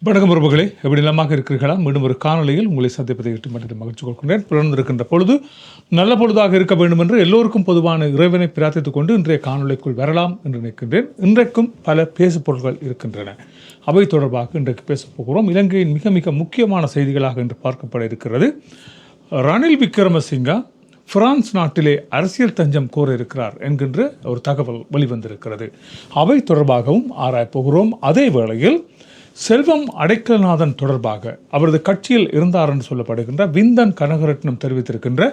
வணக்கம் உறவுகளே, எப்படி நலமாக இருக்கிறீர்களா? மீண்டும் ஒரு காணொலியில் உங்களை சந்திப்பதை விட்டு மட்டும் மகிழ்ச்சி கொள்கின்றேன். பிறந்திருக்கின்ற பொழுது நல்ல பொழுதாக இருக்க வேண்டும் என்று எல்லோருக்கும் பொதுவான இறைவனை பிரார்த்தித்துக் கொண்டு இன்றைய காணொலிக்குள் வரலாம் என்று நினைக்கின்றேன். இன்றைக்கும் பல பேசு பொருட்கள் இருக்கின்றன. அவை தொடர்பாக இன்றைக்கு பேசப் போகிறோம். இலங்கையின் மிக மிக முக்கியமான செய்திகளாக இன்று பார்க்கப்பட இருக்கிறது. ரணில் விக்ரமசிங்கா பிரான்ஸ் நாட்டிலே அரசியல் தஞ்சம் கோர இருக்கிறார் என்கின்ற ஒரு தகவல் வெளிவந்திருக்கிறது. அவை தொடர்பாகவும் ஆராயப் போகிறோம். அதே வேளையில் செல்வம் அடைக்கலநாதன் தொடர்பாக அவரது கட்சியில் இருந்தார் என்று சொல்லப்படுகின்ற விந்தன் கனகரட்னம் தெரிவித்திருக்கின்ற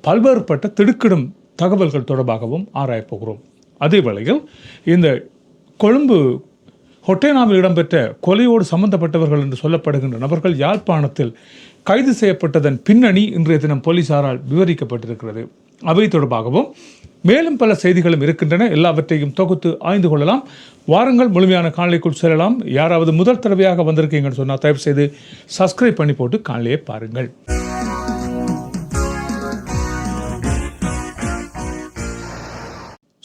பல்வேறுபட்ட திடுக்கிடும் தகவல்கள் தொடர்பாகவும் ஆராயப் போகிறோம். அதே வேளையில் இந்த கொழும்பு ஹொட்டேனாவில் இடம்பெற்ற கொலையோடு சம்பந்தப்பட்டவர்கள் என்று சொல்லப்படுகின்ற நபர்கள் யாழ்ப்பாணத்தில் கைது செய்யப்பட்டதன் பின்னணி இன்றைய தினம் போலீசாரால் விவரிக்கப்பட்டிருக்கிறது. அவை தொடர்பாகவும் மேலும் பல செய்திகளும் இருக்கின்றன. எல்லாவற்றையும் தொகுத்து ஆய்ந்து கொள்ளலாம். வாரங்கள் முழுமையான காணொலிக்குள் செல்லலாம். யாராவது முதல் தடவையாக வந்திருக்கீங்கன்னு சொன்னால் தயவு செய்து சப்ஸ்கிரைப் பண்ணி போட்டு காணொலியை பாருங்கள்.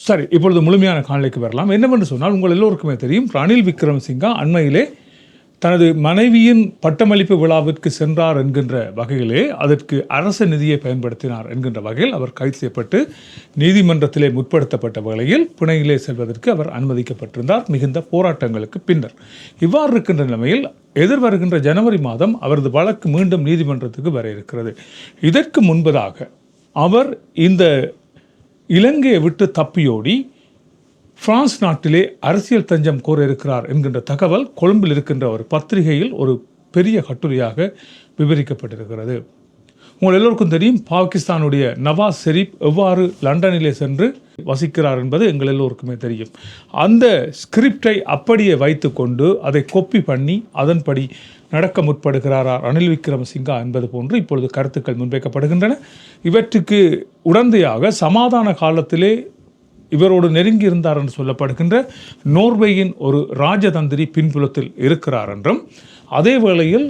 சரி, இப்பொழுது முழுமையான காணொலிக்கு வரலாம். என்னவென்று சொன்னால், உங்கள் எல்லோருக்குமே தெரியும், ரணில் விக்ரமசிங்கா அண்மையிலே தனது மனைவியின் பட்டமளிப்பு விழாவிற்கு சென்றார் என்கின்ற வகையிலே அதற்கு அரசு நிதியை பயன்படுத்தினார் என்கின்ற வகையில் அவர் கைது செய்யப்பட்டு நீதிமன்றத்திலே முற்படுத்தப்பட்ட வேளையில் பிணையிலே செல்வதற்கு அவர் அனுமதிக்கப்பட்டிருந்தார், மிகுந்த போராட்டங்களுக்கு பின்னர். இவ்வாறு இருக்கின்ற நிலைமையில் எதிர்வருகின்ற ஜனவரி மாதம் அவரது வழக்கு மீண்டும் நீதிமன்றத்துக்கு வர இருக்கிறது. இதற்கு முன்பதாக அவர் இந்த இலங்கையை விட்டு தப்பியோடி பிரான்ஸ் நாட்டிலே அரசியல் தஞ்சம் கோர இருக்கிறார் என்கின்ற தகவல் கொழும்பில் இருக்கின்ற ஒரு பத்திரிகையில் ஒரு பெரிய கட்டுரையாக விவரிக்கப்பட்டிருக்கிறது. உங்கள் எல்லோருக்கும் தெரியும், பாகிஸ்தானுடைய நவாஸ் ஷெரீப் எவ்வாறு லண்டனிலே சென்று வசிக்கிறார் என்பது எங்கள் எல்லோருக்குமே தெரியும். அந்த ஸ்கிரிப்டை அப்படியே வைத்துக்கொண்டு அதை கொப்பி பண்ணி அதன்படி நடக்க முற்படுகிறாரா ரணில் விக்ரமசிங்கா என்பது போன்று இப்பொழுது கருத்துக்கள் முன்வைக்கப்படுகின்றன. இவற்றுக்கு உடந்தையாக சமாதான காலத்திலே இவரோடு நெருங்கி இருந்தார் என்று சொல்லப்படுகின்ற நோர்வேயின் ஒரு ராஜதந்திரி பின்புலத்தில் இருக்கிறார் என்றும், அதே வேளையில்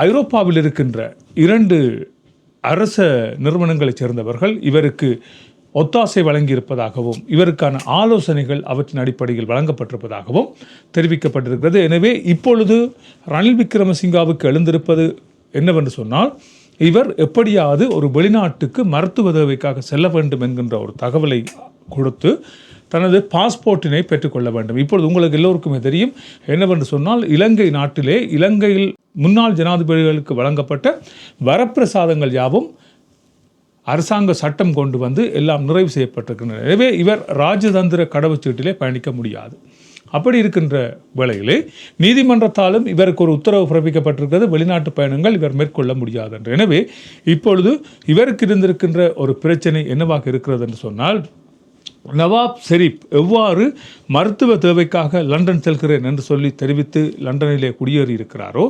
ஐரோப்பாவில் இருக்கின்ற 2 அரச நிறுவனங்களைச் சேர்ந்தவர்கள் இவருக்கு ஒத்தாசை வழங்கியிருப்பதாகவும் இவருக்கான ஆலோசனைகள் அவற்றின் அடிப்படையில் வழங்கப்பட்டிருப்பதாகவும் தெரிவிக்கப்பட்டிருக்கிறது. எனவே இப்பொழுது ரணில் விக்ரமசிங்காவுக்கு எழுந்திருப்பது என்னவென்று சொன்னால், இவர் எப்படியாவது ஒரு வெளிநாட்டுக்கு மருத்துவ தேவைக்காக செல்ல வேண்டும் என்கின்ற ஒரு தகவலை கொடுத்து தனது பாஸ்போர்ட்டினை பெற்றுக்கொள்ள வேண்டும். இப்பொழுது உங்களுக்கு எல்லோருக்குமே தெரியும், என்னவென்று சொன்னால், இலங்கை நாட்டிலே இலங்கையில் முன்னாள் ஜனாதிபதிகளுக்கு வழங்கப்பட்ட வரப்பிரசாதங்கள் யாவும் அரசாங்க சட்டம் கொண்டு வந்து எல்லாம் நிறைவு செய்யப்பட்டிருக்கின்றன. எனவே இவர் ராஜதந்திர கடவுச்சீட்டிலே பயணிக்க முடியாது. அப்படி இருக்கின்ற வேளையிலே நீதிமன்றத்தாலும் இவருக்கு ஒரு உத்தரவு பிறப்பிக்கப்பட்டிருக்கிறது, வெளிநாட்டு பயணங்கள் இவர் மேற்கொள்ள முடியாது என்று. எனவே இப்பொழுது இவருக்கு இருந்திருக்கின்ற ஒரு பிரச்சனை என்னவாக இருக்கிறது என்று சொன்னால், நவாப் ஷெரீப் எவ்வாறு மருத்துவ தேவைக்காக லண்டன் செல்கிறேன் என்று சொல்லி தெரிவித்து லண்டனிலே குடியேறி இருக்கிறாரோ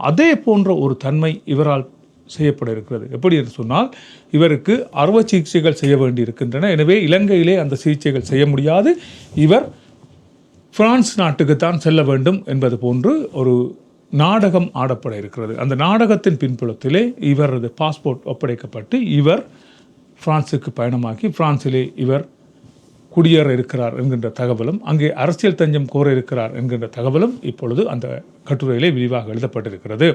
அதே போன்ற ஒரு தன்மை இவரால் செய்யப்பட இருக்கிறது. எப்படி என்று சொன்னால், இவருக்கு அறுவை சிகிச்சைகள் செய்ய வேண்டி இருக்கின்றன. எனவே இலங்கையிலே அந்த சிகிச்சைகள் செய்ய முடியாது, இவர் பிரான்ஸ் நாட்டுக்குத்தான் செல்ல வேண்டும் என்பது போன்று ஒரு நாடகம் ஆடப்பட இருக்கிறது. அந்த நாடகத்தின் பின்புலத்திலே இவரது பாஸ்போர்ட் ஒப்படைக்கப்பட்டு இவர் பிரான்ஸுக்கு பயணமாக்கி பிரான்சிலே இவர் குடியேற இருக்கிறார் என்கின்ற தகவலும், அங்கே அரசியல் தஞ்சம் கோர இருக்கிறார் என்கின்ற தகவலும் இப்பொழுது அந்த கட்டுரையிலே விரிவாக எழுதப்பட்டிருக்கிறது.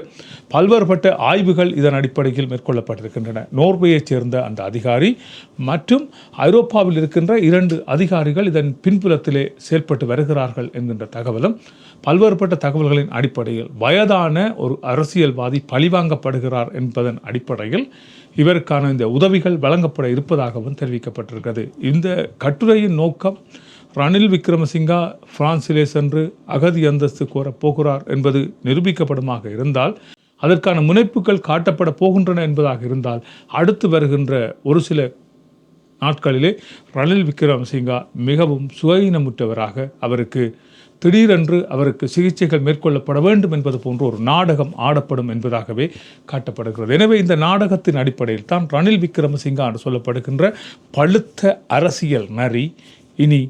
பல்வேறுபட்ட ஆய்வுகள் இதன் அடிப்படையில் மேற்கொள்ளப்பட்டிருக்கின்றன. நோர்வேயைச் சேர்ந்த அந்த அதிகாரி மற்றும் ஐரோப்பாவில் இருக்கின்ற 2 அதிகாரிகள் இதன் பின்புலத்திலே செயல்பட்டு வருகிறார்கள் என்கின்ற தகவலும், பல்வேறுபட்ட தகவல்களின் அடிப்படையில் வயதான ஒரு அரசியல்வாதி பழிவாங்கப்படுகிறார் என்பதன் அடிப்படையில் இவருக்கான இந்த உதவிகள் வழங்கப்பட இருப்பதாகவும் தெரிவிக்கப்பட்டிருக்கிறது. இந்த கட்டுரையின் நோக்கம் ரணில் விக்ரமசிங்கா பிரான்சிலே சென்று அகதி அந்தஸ்து கோரப் போகிறார் என்பது நிரூபிக்கப்படுமாக இருந்தால், அதற்கான முனைப்புகள் காட்டப்பட போகின்றன என்பதாக இருந்தால், அடுத்து வருகின்ற ஒரு சில நாட்களிலே ரணில் விக்ரமசிங்கா மிகவும் சுயநமுற்றவராக அவருக்கு திடீரென்று அவருக்கு சிகிச்சைகள் மேற்கொள்ளப்பட வேண்டும் என்பது போன்ற ஒரு நாடகம் ஆடப்படும் என்பதாகவே காட்டப்படுகிறது. எனவே இந்த நாடகத்தின் அடிப்படையில் தான் ரணில் விக்ரமசிங்கா என்று சொல்லப்படுகின்ற பழுத்த அரசியல் நரி இனி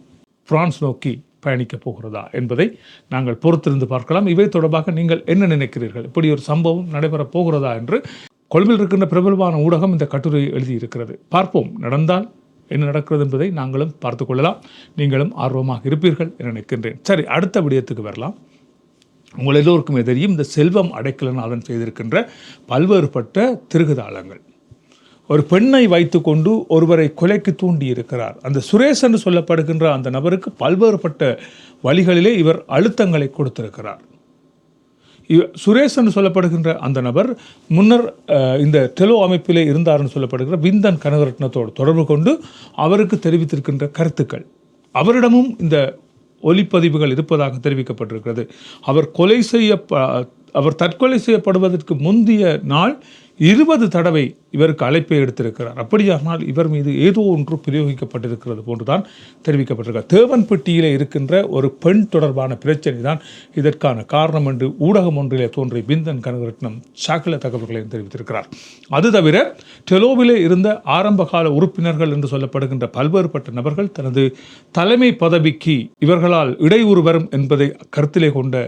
பிரான்ஸ் நோக்கி பயணிக்கப் போகிறதா என்பதை நாங்கள் பொறுத்திருந்து பார்க்கலாம். இவை தொடர்பாக நீங்கள் என்ன நினைக்கிறீர்கள்? இப்படி ஒரு சம்பவம் நடைபெறப் போகிறதா என்று கொழும்பில் இருக்கின்ற பிரபலமான ஊடகம் இந்த கட்டுரையை எழுதியிருக்கிறது. பார்ப்போம், நடந்தால் என்ன நடக்கிறது என்பதை நாங்களும் பார்த்து கொள்ளலாம். நீங்களும் ஆர்வமாக இருப்பீர்கள் என நினைக்கின்றேன். சரி, அடுத்த விடயத்துக்கு வரலாம். உங்கள் எல்லோருக்குமே தெரியும் இந்த செல்வம் அடைக்கலநாதன் செய்திருக்கின்ற பல்வேறுபட்ட திருகுதாளங்கள். ஒரு பெண்ணை வைத்துக்கொண்டு ஒருவரை கொலைக்கு தூண்டி இருக்கிறார். அந்த சுரேஷ் என்று சொல்லப்படுகின்ற அந்த நபருக்கு பல்வேறுபட்ட வழிகளிலே இவர் அழுத்தங்களை கொடுத்திருக்கிறார். சுரேஷ் என்று சொல்லப்படுகின்ற அந்த நபர் முன்னர் இந்த டெலோ அமைப்பிலே இருந்தார்னு சொல்லப்படுகிற விந்தன் கனகரட்னத்தோடு தொடர்பு கொண்டு அவருக்கு தெரிவித்திருக்கின்ற கருத்துக்கள், அவரிடமும் இந்த ஒலிப்பதிவுகள் இருப்பதாக தெரிவிக்கப்பட்டிருக்கிறது. அவர் தற்கொலை செய்யப்படுவதற்கு முந்தைய நாள் 20 தடவை இவருக்கு அழைப்பை எடுத்திருக்கிறார். அப்படியானால் இவர் மீது ஏதோ ஒன்று பிரயோகிக்கப்பட்டிருக்கிறது போன்றுதான் தெரிவிக்கப்பட்டிருக்கிறார். தேவன்பட்டியிலே இருக்கின்ற ஒரு பெண் தொடர்பான பிரச்சனை தான் இதற்கான காரணம் என்று ஊடகம் ஒன்றிலே தோன்றிய விந்தன் கனகரட்னம் சகல தகவல்களையும் தெரிவித்திருக்கிறார். அது தவிர டெலோவிலே இருந்த ஆரம்பகால உறுப்பினர்கள் என்று சொல்லப்படுகின்ற பல்வேறுபட்ட நபர்கள் தனது தலைமை பதவிக்கு இவர்களால் இடையூறு வரும் என்பதை கருத்திலே கொண்ட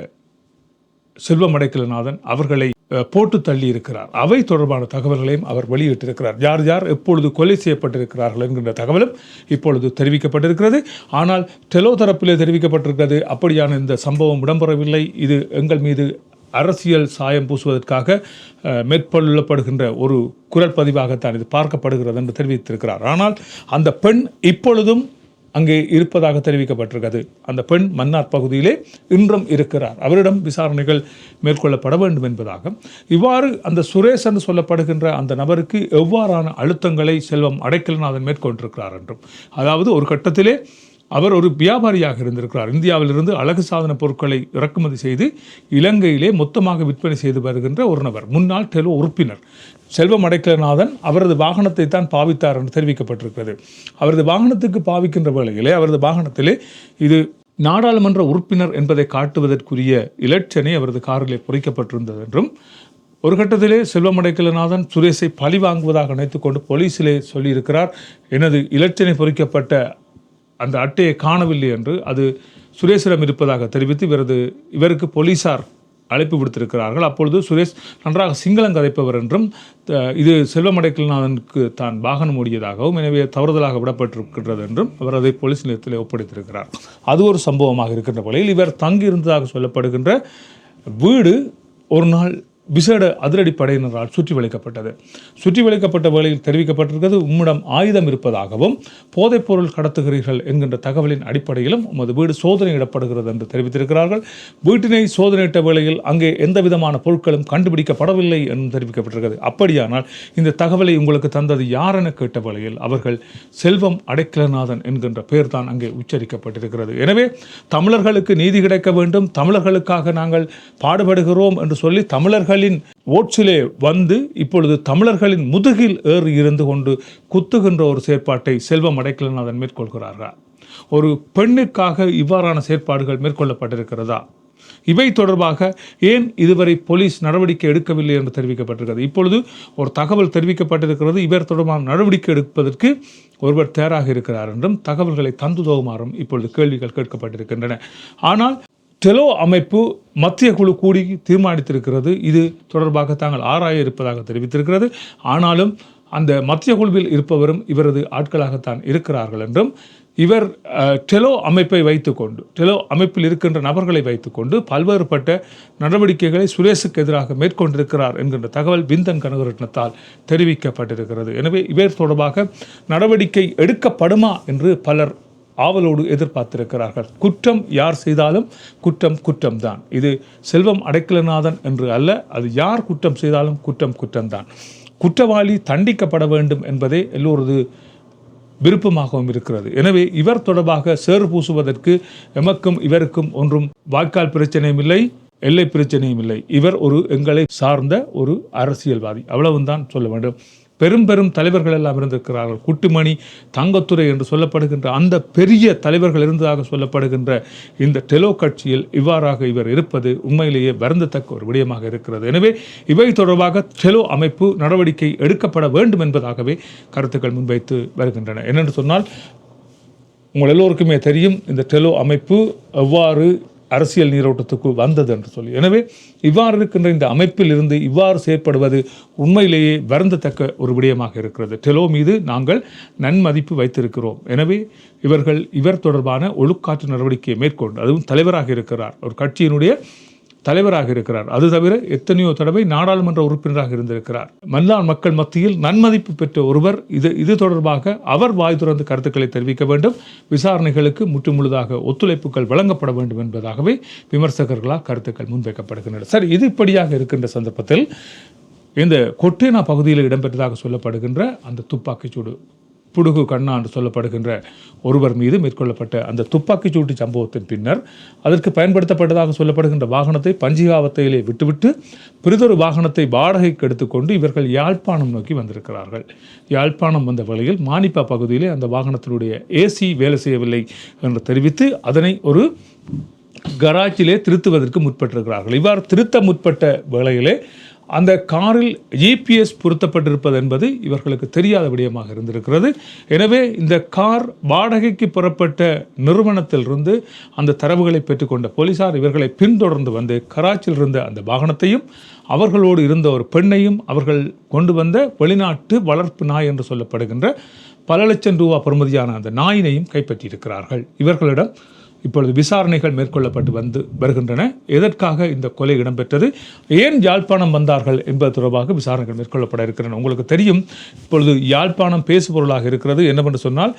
செல்வம் அடைக்கலநாதன் அவர்களை போட்டு தள்ளி இருக்கிறார். அவை தொடர்பான தகவல்களையும் அவர் வெளியிட்டிருக்கிறார். யார் யார் எப்பொழுது கொலை செய்யப்பட்டிருக்கிறார்கள் என்கின்ற தகவலும் இப்பொழுது தெரிவிக்கப்பட்டிருக்கிறது. ஆனால் டெலோ தரப்பிலே தெரிவிக்கப்பட்டிருக்கிறது அப்படியான இந்த சம்பவம் இடம்பெறவில்லை, இது எங்கள் மீது அரசியல் சாயம் பூசுவதற்காக மேற்கொள்ளப்படுகின்ற ஒரு குரல் பதிவாகத்தான் இது பார்க்கப்படுகிறது என்று தெரிவித்திருக்கிறார். ஆனால் அந்த பெண் இப்பொழுதும் அங்கே இருப்பதாக தெரிவிக்கப்பட்டிருக்கிறது. அந்த பெண் மன்னார் பகுதியிலே இன்றும் இருக்கிறார். அவரிடம் விசாரணைகள் மேற்கொள்ளப்பட வேண்டும் என்பதாக. இவ்வாறு அந்த சுரேஷ் என்று சொல்லப்படுகின்ற அந்த நபருக்கு எவ்வாறான அழுத்தங்களை செல்வம் அடைக்கலநாதன் மேற்கொண்டிருக்கிறார் என்றும், அதாவது ஒரு கட்டத்திலே அவர் ஒரு வியாபாரியாக இருந்திருக்கிறார். இந்தியாவிலிருந்து அழகு சாதன பொருட்களை இறக்குமதி செய்து இலங்கையிலே மொத்தமாக விற்பனை செய்து வருகின்ற ஒரு நபர், முன்னாள் டெலோ உறுப்பினர் செல்வம் அடைக்கலநாதன் அவரது வாகனத்தை தான் பாவித்தார் என்று தெரிவிக்கப்பட்டிருக்கிறது. அவரது வாகனத்துக்கு பாவிக்கின்ற வேளையிலே அவரது வாகனத்திலே இது நாடாளுமன்ற உறுப்பினர் என்பதை காட்டுவதற்குரிய இலட்சணை அவரது காரிலே பொறிக்கப்பட்டிருந்தது என்றும், ஒரு கட்டத்திலே செல்வம் அடைக்கலநாதன் சுரேஷை பழி வாங்குவதாக நினைத்துக் கொண்டு போலீஸிலே சொல்லியிருக்கிறார். எனது இலட்சணை பொறிக்கப்பட்ட அந்த அட்டையை காணவில்லை என்று அது சுரேஷிடம் இருப்பதாக தெரிவித்து இவருக்கு போலீசார் அழைப்பு விடுத்திருக்கிறார்கள். அப்பொழுது சுரேஷ் நன்றாக சிங்களம் கதைப்பவர் என்றும், இது செல்வம் அடைக்கலநாதனுக்கு தான் வாகனம் ஓடியதாகவும் எனவே தவறுதலாக விடப்பட்டிருக்கிறது என்றும் அவர் அதை போலீஸ் நிலையத்தில் ஒப்படைத்திருக்கிறார். அது ஒரு சம்பவமாக இருக்கின்ற போலையில் இவர் தங்கியிருந்ததாக சொல்லப்படுகின்ற வீடு ஒரு நாள் விசேட அதிரடி படையினரால் சுற்றி வளைக்கப்பட்டது. சுற்றி வளைக்கப்பட்ட வேளையில் தெரிவிக்கப்பட்டிருக்கிறது, உம்மிடம் ஆயுதம் இருப்பதாகவும் போதைப்பொருள் கடத்துகிறீர்கள் என்கின்ற தகவலின் அடிப்படையிலும் உமது வீடு சோதனையிடப்படுகிறது என்று தெரிவித்திருக்கிறார்கள். வீட்டினை சோதனையிட்ட வேளையில் அங்கே எந்த விதமான பொருட்களும் கண்டுபிடிக்கப்படவில்லை என்று தெரிவிக்கப்பட்டிருக்கிறது. அப்படியானால் இந்த தகவலை உங்களுக்கு தந்தது யார் என கேட்ட வேளையில் அவர்கள் செல்வம் அடைக்கலநாதன் என்கின்ற பெயர் தான் அங்கே உச்சரிக்கப்பட்டிருக்கிறது. எனவே தமிழர்களுக்கு நீதி கிடைக்க வேண்டும், தமிழர்களுக்காக நாங்கள் பாடுபடுகிறோம் என்று சொல்லி தமிழர்கள் ஓட்சிலே வந்து இப்பொழுது தமிழர்களின் முதுகில் ஏறி இருந்து கொண்டு குத்துகின்ற ஒரு செயற்பாட்டை செல்வம் அடைக்கலநாதன் மேற்கொள்கிறார்கள். ஒரு பெண்ணுக்காக இவ்வாறான செயற்பாடுகள் மேற்கொள்ளப்பட்டிருக்கிறதா? இவை தொடர்பாக ஏன் இதுவரை போலீஸ் நடவடிக்கை எடுக்கவில்லை என்று தெரிவிக்கப்பட்டிருக்கிறது. இப்பொழுது ஒரு தகவல் தெரிவிக்கப்பட்டிருக்கிறது, இவர் தொடர்பான நடவடிக்கை எடுப்பதற்கு ஒருவர் தயாராக இருக்கிறார் என்றும் தகவல்களை தந்துதவுமாறும் இப்பொழுது கேள்விகள் கேட்கப்பட்டிருக்கின்றன. ஆனால் டெலோ அமைப்பு மத்திய குழு கூடி தீர்மானித்திருக்கிறது, இது தொடர்பாக தாங்கள் ஆராய இருப்பதாக தெரிவித்திருக்கிறது. ஆனாலும் அந்த மத்திய குழுவில் இருப்பவரும் இவரது ஆட்களாகத்தான் இருக்கிறார்கள் என்றும், இவர் டெலோ அமைப்பை வைத்துக்கொண்டு டெலோ அமைப்பில் இருக்கின்ற நபர்களை வைத்துக்கொண்டு பல்வேறுபட்ட நடவடிக்கைகளை சுரேஷுக்கு எதிராக மேற்கொண்டிருக்கிறார் என்கின்ற தகவல் விந்தன் கனகரட்னத்தால் தெரிவிக்கப்பட்டிருக்கிறது. எனவே இவர் தொடர்பாக நடவடிக்கை எடுக்கப்படுமா என்று பலர் ஆவலோடு எதிர்பார்த்திருக்கிறார்கள். குற்றம் யார் செய்தாலும் குற்றம் குற்றம்தான். இது செல்வம் அடைக்கலநாதன் என்று அல்ல, அது யார் குற்றம் செய்தாலும் குற்றம் குற்றம்தான். குற்றவாளி தண்டிக்கப்பட வேண்டும் என்பதே எல்லோரது விருப்பமாகவும் இருக்கிறது. எனவே இவர் தொடர்பாக சேறு பூசுவதற்கு எமக்கும் இவருக்கும் ஒன்றும் வாய்க்கால் பிரச்சனையும் இல்லை, எல்லை பிரச்சனையும் இல்லை. இவர் ஒரு எங்களை சார்ந்த ஒரு அரசியல்வாதி, அவ்வளவுதான் சொல்ல வேண்டும். பெரும் பெரும் தலைவர்கள் எல்லாம் இருந்திருக்கிறார்கள். குட்டுமணி, தங்கத்துறை என்று சொல்லப்படுகின்ற அந்த பெரிய தலைவர்கள் இருந்ததாக சொல்லப்படுகின்ற இந்த டெலோ கட்சியில் இவ்வாறாக இவர் இருப்பது உண்மையிலேயே வருந்தத்தக்க ஒரு விடயமாக இருக்கிறது. எனவே இவை தொடர்பாக டெலோ அமைப்பு நடவடிக்கை எடுக்கப்பட வேண்டும் என்பதாகவே கருத்துக்கள் முன்வைத்து வருகின்றன. என்னென்று சொன்னால், உங்கள் எல்லோருக்குமே தெரியும் இந்த டெலோ அமைப்பு எவ்வாறு அரசியல் நீரோட்டத்துக்கு வந்தது என்று சொல்லி. எனவே இவ்வாறு இருக்கின்ற இந்த அமைப்பில் இருந்து இவ்வாறு செயற்படுவது உண்மையிலேயே வருந்தத்தக்க ஒரு விடயமாக இருக்கிறது. டெலோ மீது நாங்கள் நன்மதிப்பு வைத்திருக்கிறோம். எனவே இவர் தொடர்பான ஒழுக்காற்று நடவடிக்கையை மேற்கொண்டு, அதுவும் தலைவராக இருக்கிறார், ஒரு கட்சியினுடைய தலைவராக இருக்கிறார். அது தவிர எத்தனையோ தடவை நாடாளுமன்ற உறுப்பினராக இருந்திருக்கிறார். மல்லான் மக்கள் மத்தியில் நன்மதிப்பு பெற்ற ஒருவர். இது தொடர்பாக அவர் வாய் துறந்து கருத்துக்களை தெரிவிக்க வேண்டும். விசாரணைகளுக்கு முற்றுமுழுதாக ஒத்துழைப்புகள் வழங்கப்பட வேண்டும் என்பதாகவே விமர்சகர்களால் கருத்துக்கள் முன்வைக்கப்படுகின்றன. சரி, இது இப்படியாக இருக்கின்ற சந்தர்ப்பத்தில் இந்த கொட்டேனா பகுதியில் இடம்பெற்றதாக சொல்லப்படுகின்ற அந்த துப்பாக்கிச்சூடு, புடுகு கண்ணா என்று சொல்லப்படுகின்ற ஒருவர் மீது மேற்கொள்ளப்பட்ட அந்த துப்பாக்கிச்சூட்டு சம்பவத்தின் பின்னர் அதற்கு பயன்படுத்தப்பட்டதாக சொல்லப்படுகின்ற வாகனத்தை பஞ்சிகாவத்தையிலே விட்டுவிட்டு பிறிதொரு வாகனத்தை வாடகைக்கு எடுத்துக்கொண்டு இவர்கள் யாழ்ப்பாணம் நோக்கி வந்திருக்கிறார்கள். யாழ்ப்பாணம் வந்த வேளையில் மானிப்பா பகுதியிலே அந்த வாகனத்தினுடைய ஏசி வேலை செய்யவில்லை என்று தெரிவித்து அதனை ஒரு கராஜிலே திருத்துவதற்கு முற்பட்டிருக்கிறார்கள். இவ்வாறு திருத்த முற்பட்ட வேளையிலே அந்த காரில் ஜிபிஎஸ் பொருத்தப்பட்டிருப்பது என்பது இவர்களுக்கு தெரியாத விடயமாக இருந்திருக்கிறது. எனவே இந்த கார் வாடகைக்கு புறப்பட்ட நிறுவனத்திலிருந்து அந்த தரவுகளை பெற்றுக்கொண்ட போலீசார் இவர்களை பின்தொடர்ந்து வந்து கராச்சியில் இருந்த அந்த வாகனத்தையும் அவர்களோடு இருந்த ஒரு பெண்ணையும் அவர்கள் கொண்டு வந்த வெளிநாட்டு வளர்ப்பு நாய் என்று சொல்லப்படுகின்ற பல லட்சம் ரூபாய் பெறுமதியான அந்த நாயினையும் கைப்பற்றியிருக்கிறார்கள். இவர்களிடம் இப்பொழுது விசாரணைகள் மேற்கொள்ளப்பட்டு வருகின்றன. எதற்காக இந்த கொலை இடம்பெற்றது, ஏன் யாழ்ப்பாணம் வந்தார்கள் என்பது தொடர்பாக விசாரணைகள் மேற்கொள்ளப்பட இருக்கின்றன. உங்களுக்கு தெரியும், இப்பொழுது யாழ்ப்பாணம் பேசுபொருளாக இருக்கிறது. என்னவென்று சொன்னால்,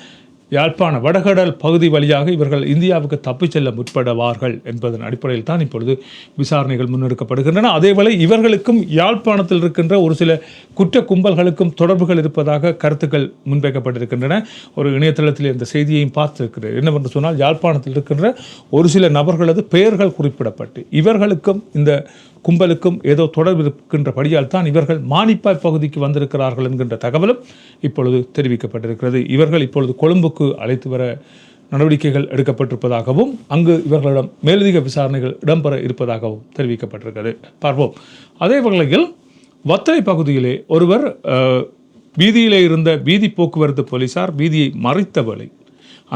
யாழ்ப்பாண வடகடல் பகுதி வழியாக இவர்கள் இந்தியாவுக்கு தப்பிச் செல்ல முற்படுவார்கள் என்பதன் அடிப்படையில் தான் இப்பொழுது விசாரணைகள் முன்னெடுக்கப்படுகின்றன. அதேவேளை இவர்களுக்கும் யாழ்ப்பாணத்தில் இருக்கின்ற ஒரு சில குற்ற கும்பல்களுக்கும் தொடர்புகள் இருப்பதாக கருத்துக்கள் முன்வைக்கப்பட்டிருக்கின்றன. ஒரு இணையதளத்தில் இந்த செய்தியையும் பார்த்திருக்கிறேன். என்னவென்று சொன்னால், யாழ்ப்பாணத்தில் இருக்கின்ற ஒரு சில நபர்களது பெயர்கள் குறிப்பிடப்பட்டு இவர்களுக்கும் இந்த கும்பலுக்கும் ஏதோ தொடர்பு இருக்கின்றபடியால் தான் இவர்கள் மானிப்பாய் பகுதிக்கு வந்திருக்கிறார்கள் என்கின்ற தகவலும் இப்பொழுது தெரிவிக்கப்பட்டிருக்கிறது. இவர்கள் இப்பொழுது கொழும்புக்கு அழைத்து வர நடவடிக்கைகள் எடுக்கப்பட்டிருப்பதாகவும் அங்கு இவர்களிடம் மேலதிக விசாரணைகள் இடம்பெற இருப்பதாகவும் தெரிவிக்கப்பட்டிருக்கிறது. பார்ப்போம். அதே வகையில் வத்தளை பகுதியிலே ஒருவர் வீதியிலே இருந்த வீதி போக்குவரத்து போலீசார் வீதியை மறைத்த வேளை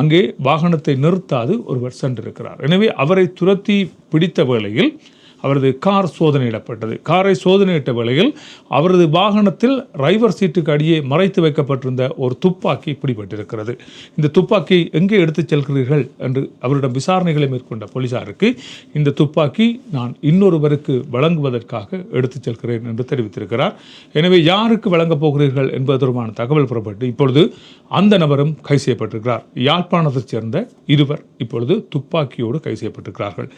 அங்கே வாகனத்தை நிறுத்தாது ஒருவர் சென்றிருக்கிறார். எனவே அவரை துரத்தி பிடித்த வேளையில் அவரது கார் சோதனையிடப்பட்டது. காரை சோதனையிட்ட வேளையில் அவரது வாகனத்தில் டிரைவர் சீட்டுக்கு அடியே மறைத்து வைக்கப்பட்டிருந்த ஒரு துப்பாக்கி பிடிபட்டிருக்கிறது. இந்த துப்பாக்கியை எங்கே எடுத்துச் செல்கிறீர்கள் என்று அவரிடம் விசாரணைகளை மேற்கொண்ட போலீசாருக்கு இந்த துப்பாக்கி நான் இன்னொருவருக்கு வழங்குவதற்காக எடுத்துச் செல்கிறேன் என்று தெரிவித்திருக்கிறார். எனவே யாருக்கு வழங்கப் போகிறீர்கள் என்பது தொடர்பான தகவல் புறப்பட்டு இப்பொழுது அந்த நபரும் கைது செய்யப்பட்டிருக்கிறார். யாழ்ப்பாணத்தைச் சேர்ந்த இருவர் இப்பொழுது துப்பாக்கியோடு கைது செய்யப்பட்டிருக்கிறார்கள்.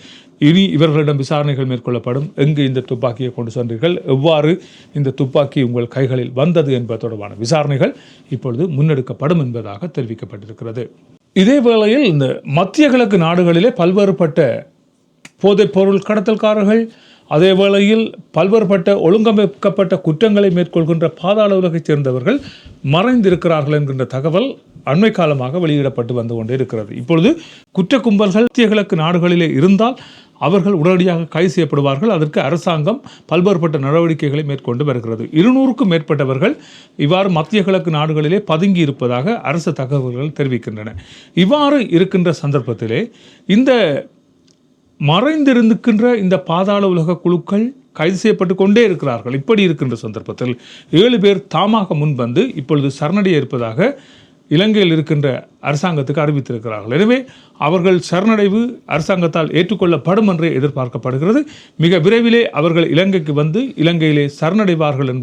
இனி இவர்களிடம் விசாரணைகள் மேற்கொள்ளப்படும். எங்கு இந்த துப்பாக்கியை கொண்டு சென்றீர்கள், எவ்வாறு இந்த துப்பாக்கி உங்கள் கைகளில் வந்தது என்பது தொடர்பான விசாரணைகள் இப்பொழுது முன்னெடுக்கப்படும் என்பதாக தெரிவிக்கப்பட்டிருக்கிறது. இதே வேளையில் இந்த மத்திய கிழக்கு நாடுகளிலே பல்வேறுபட்ட போதைப் பொருள் கடத்தல்காரர்கள், அதே வேளையில் பல்வேறுபட்ட ஒழுங்கமைக்கப்பட்ட குற்றங்களை மேற்கொள்கின்ற பாதாள உலகைச் சேர்ந்தவர்கள் மறைந்திருக்கிறார்கள் என்கின்ற தகவல் அண்மை காலமாக வெளியிடப்பட்டு வந்து கொண்டே இருக்கிறது. இப்பொழுது குற்ற கும்பல்கள் மத்திய கிழக்கு நாடுகளிலே இருந்தால் அவர்கள் உடனடியாக கைது செய்யப்படுவார்கள். அதற்கு அரசாங்கம் பல்வேறுபட்ட நடவடிக்கைகளை மேற்கொண்டு வருகிறது. 200க்கும் மேற்பட்டவர்கள் இவ்வாறு மத்திய கிழக்கு நாடுகளிலே பதுங்கி இருப்பதாக அரசு தகவல்கள் தெரிவிக்கின்றன. இவ்வாறு இருக்கின்ற சந்தர்ப்பத்திலே இந்த மறைந்திருக்கின்ற இந்த பாதாள உலக குழுக்கள் கைது செய்யப்பட்டு கொண்டே இருக்கிறார்கள். இப்படி இருக்கின்ற சந்தர்ப்பத்தில் 7 பேர் தாமாக முன்வந்து இப்பொழுது சரணடைய இருப்பதாக இலங்கையில் இருக்கின்ற அரசாங்கத்துக்கு அறிவித்திருக்கிறார்கள். எனவே அவர்கள் சரணடைவு அரசாங்கத்தால் ஏற்றுக்கொள்ளப்படும் என்றே எதிர்பார்க்கப்படுகிறது. மிக விரைவிலே அவர்கள் இலங்கைக்கு வந்து இலங்கையிலே சரணடைவார்கள்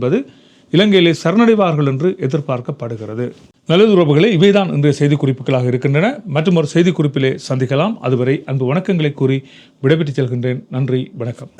என்று எதிர்பார்க்கப்படுகிறது. நல்லது உறவுகளே, இவைதான் இன்றைய செய்தி குறிப்புகளாக இருக்கின்றன. மற்றும் ஒரு செய்தி குறிப்பிலே சந்திக்கலாம். அதுவரை அன்பு வணக்கங்களை கூறி விடைபெற்றுச் செல்கின்றேன். நன்றி, வணக்கம்.